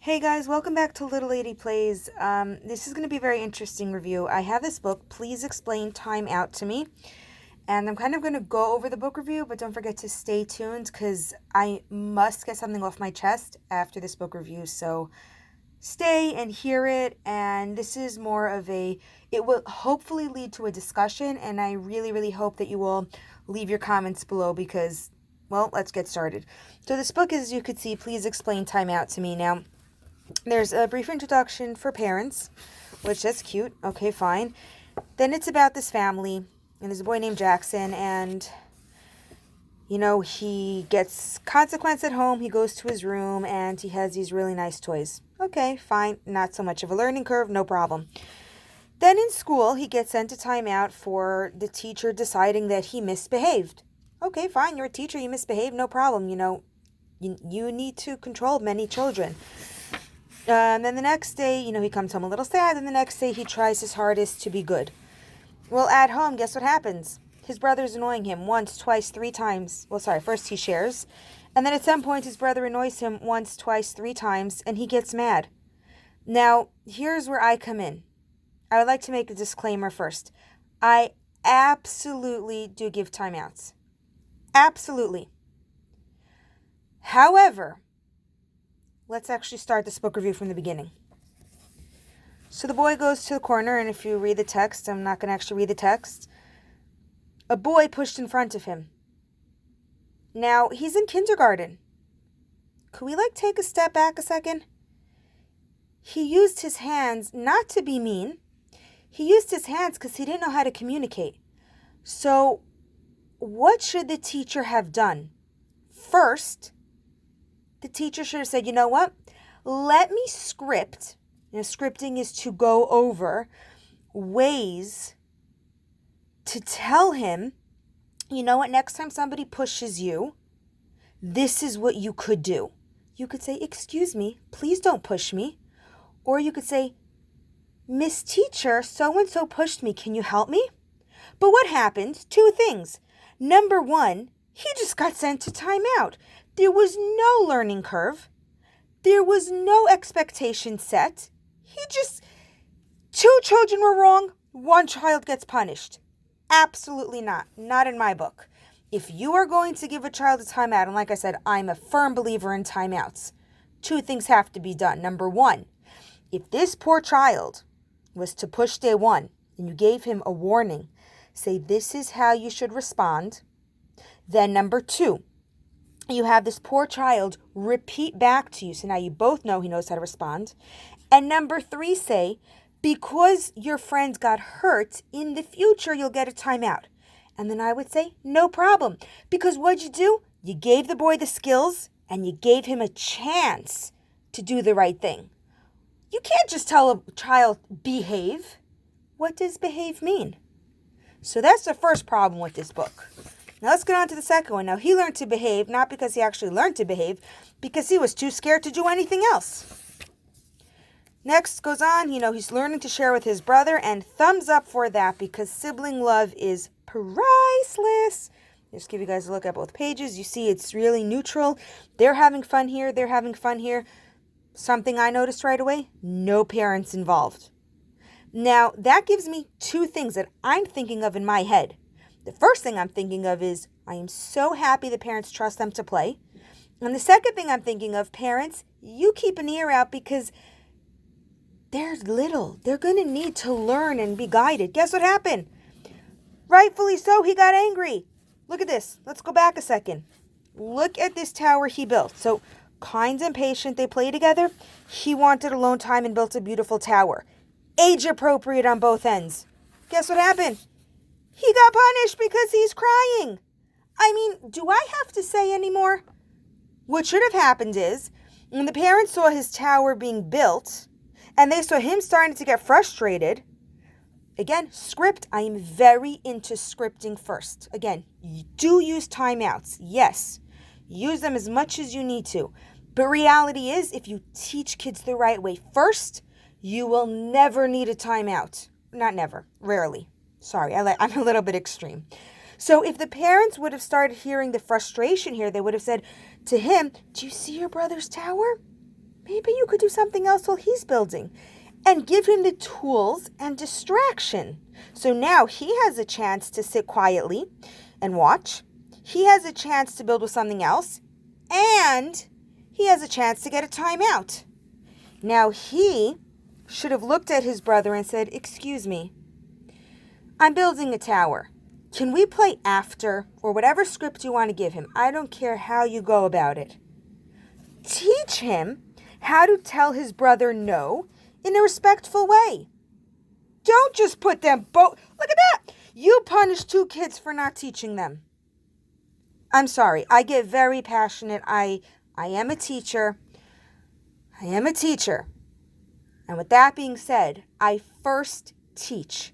Hey guys, welcome back to Little Lady Plays. This is going to be a very interesting review. I have this book, Please Explain Time Out to Me. And I'm kind of going to go over the book review, but don't forget to stay tuned because I must get something off my chest after this book review. So stay and hear it. And this is more of it will hopefully lead to a discussion. And I really, really hope that you will leave your comments below because, well, let's get started. So this book, as you could see, Please Explain Time Out to Me. Now, there's a brief introduction for parents, which that's cute. Okay, fine. Then it's about this family, and there's a boy named Jackson, and, he gets consequence at home. He goes to his room, and he has these really nice toys. Okay, fine. Not so much of a learning curve, no problem. Then in school, he gets sent to timeout for the teacher deciding that he misbehaved. Okay, fine. You're a teacher. You misbehaved, no problem. You need to control many children. And then the next day, he comes home a little sad, and the next day he tries his hardest to be good. Well, at home, guess what happens? His brother's annoying him once, twice, three times. First he shares, and then at some point his brother annoys him once, twice, three times, and he gets mad. Now, here's where I come in. I would like to make a disclaimer first. I absolutely do give timeouts. Absolutely. However, let's actually start this book review from the beginning. So the boy goes to the corner, and if you read the text, I'm not going to actually read the text. A boy pushed in front of him. Now, he's in kindergarten. Could we take a step back a second? He used his hands not to be mean. He used his hands because he didn't know how to communicate. So, what should the teacher have done? First, the teacher should have said, you know what? Let me script. Scripting is to go over ways to tell him, you know what, next time somebody pushes you, this is what you could do. You could say, excuse me, please don't push me. Or you could say, Miss Teacher, so-and-so pushed me. Can you help me? But what happened? Two things. Number one, he just got sent to timeout. There was no learning curve. There was no expectation set. Two children were wrong, one child gets punished. Absolutely not. Not in my book. If you are going to give a child a timeout, and like I said, I'm a firm believer in timeouts, two things have to be done. Number one, if this poor child was to push day one and you gave him a warning, say this is how you should respond. Then number two, you have this poor child repeat back to you. So now you both know he knows how to respond. And number three, say, because your friend got hurt, in the future you'll get a timeout. And then I would say, no problem. Because what'd you do? You gave the boy the skills and you gave him a chance to do the right thing. You can't just tell a child, behave. What does behave mean? So that's the first problem with this book. Now let's get on to the second one. Now he learned to behave, not because he actually learned to behave, because he was too scared to do anything else. Next goes on, he's learning to share with his brother, and thumbs up for that because sibling love is priceless. Just give you guys a look at both pages. You see it's really neutral. They're having fun here. They're having fun here. Something I noticed right away, no parents involved. Now that gives me two things that I'm thinking of in my head. The first thing I'm thinking of is I am so happy the parents trust them to play. And the second thing I'm thinking of, parents, you keep an ear out because they're little. They're going to need to learn and be guided. Guess what happened? Rightfully so, he got angry. Look at this. Let's go back a second. Look at this tower he built. So kind and patient, they play together. He wanted alone time and built a beautiful tower. Age appropriate on both ends. Guess what happened? He got punished because he's crying. Do I have to say any more? What should have happened is, when the parents saw his tower being built, and they saw him starting to get frustrated, again, script, I am very into scripting first. Again, do use timeouts. Yes, use them as much as you need to. But reality is, if you teach kids the right way first, you will never need a timeout. Not never, rarely. Sorry, I'm a little bit extreme. So if the parents would have started hearing the frustration here, they would have said to him, do you see your brother's tower? Maybe you could do something else while he's building and give him the tools and distraction. So now he has a chance to sit quietly and watch. He has a chance to build with something else, and he has a chance to get a timeout. Now he should have looked at his brother and said, "Excuse me, I'm building a tower. Can we play after?" Or whatever script you want to give him. I don't care how you go about it. Teach him how to tell his brother no in a respectful way. Don't just put them both. Look at that. You punished 2 kids for not teaching them. I'm sorry. I get very passionate. I am a teacher. And with that being said, I first teach.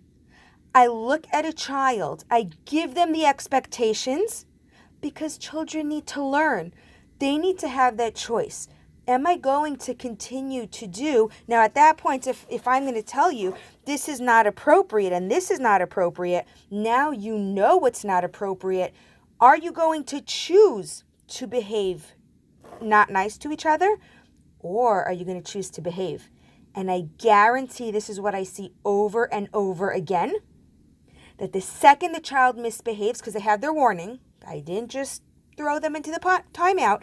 I look at a child. I give them the expectations because children need to learn. They need to have that choice. Am I going to continue to do? Now, at that point, if I'm going to tell you this is not appropriate and this is not appropriate, now you know what's not appropriate. Are you going to choose to behave not nice to each other? Or are you going to choose to behave? And I guarantee this is what I see over and over again, that the second the child misbehaves, because they have their warning, I didn't just throw them into the timeout.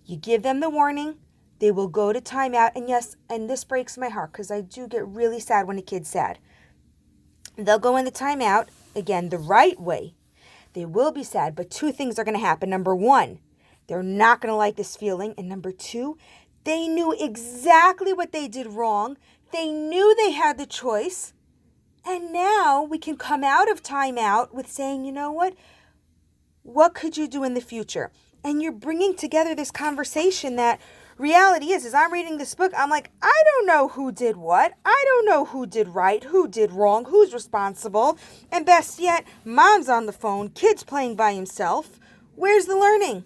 You give them the warning, they will go to timeout. And yes, and this breaks my heart because I do get really sad when a kid's sad. They'll go in the timeout, again, the right way. They will be sad, but 2 things are going to happen. Number 1, they're not going to like this feeling. And number 2, they knew exactly what they did wrong. They knew they had the choice. And now we can come out of timeout with saying, you know what could you do in the future? And you're bringing together this conversation that reality is, as I'm reading this book, I'm like, I don't know who did what. I don't know who did right, who did wrong, who's responsible. And best yet, mom's on the phone, kid's playing by himself. Where's the learning?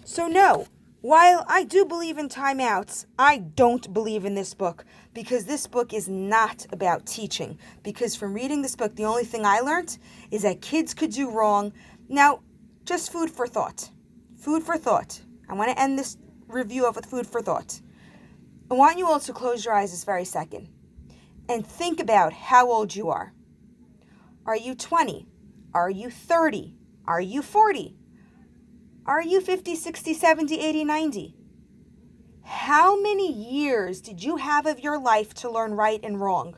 So no, while I do believe in timeouts, I don't believe in this book because this book is not about teaching. Because from reading this book, the only thing I learned is that kids could do wrong. Now, just food for thought. Food for thought. I want to end this review of with food for thought. I want you all to close your eyes this very second and think about how old you are. Are you 20? Are you 30? Are you 40? Are you 50, 60, 70, 80, 90? How many years did you have of your life to learn right and wrong?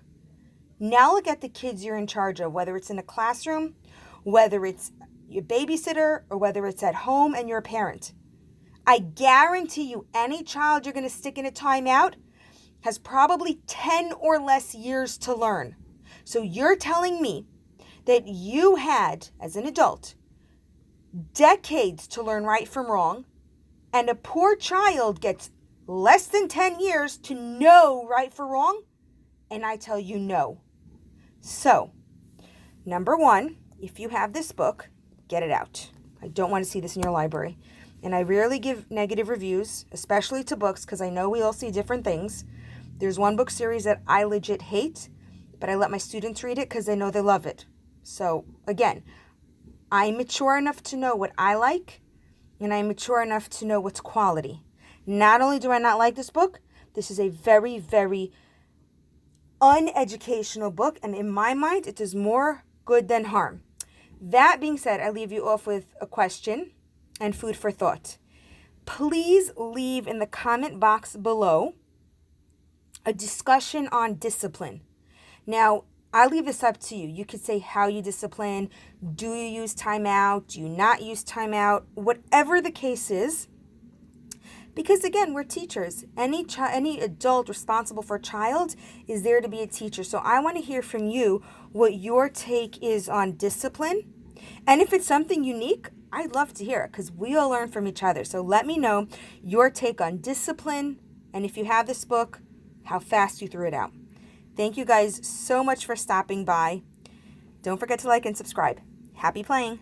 Now look at the kids you're in charge of, whether it's in a classroom, whether it's your babysitter, or whether it's at home and you're a parent. I guarantee you any child you're going to stick in a timeout has probably 10 or less years to learn. So you're telling me that you had, as an adult, decades to learn right from wrong, and a poor child gets less than 10 years to know right from wrong? And I tell you no. So, number 1, if you have this book, get it out. I don't want to see this in your library. And I rarely give negative reviews, especially to books, because I know we all see different things. There's one book series that I legit hate, but I let my students read it because they know they love it. So, again, I'm mature enough to know what I like, and I'm mature enough to know what's quality. Not only do I not like this book, this is a very, very uneducational book, and in my mind, it does more good than harm. That being said, I leave you off with a question and food for thought. Please leave in the comment box below a discussion on discipline. Now, I leave this up to you. You could say how you discipline. Do you use timeout? Do you not use timeout? Whatever the case is. Because again, we're teachers. Any adult responsible for a child is there to be a teacher. So I want to hear from you what your take is on discipline. And if it's something unique, I'd love to hear it because we all learn from each other. So let me know your take on discipline. And if you have this book, how fast you threw it out. Thank you guys so much for stopping by. Don't forget to like and subscribe. Happy playing.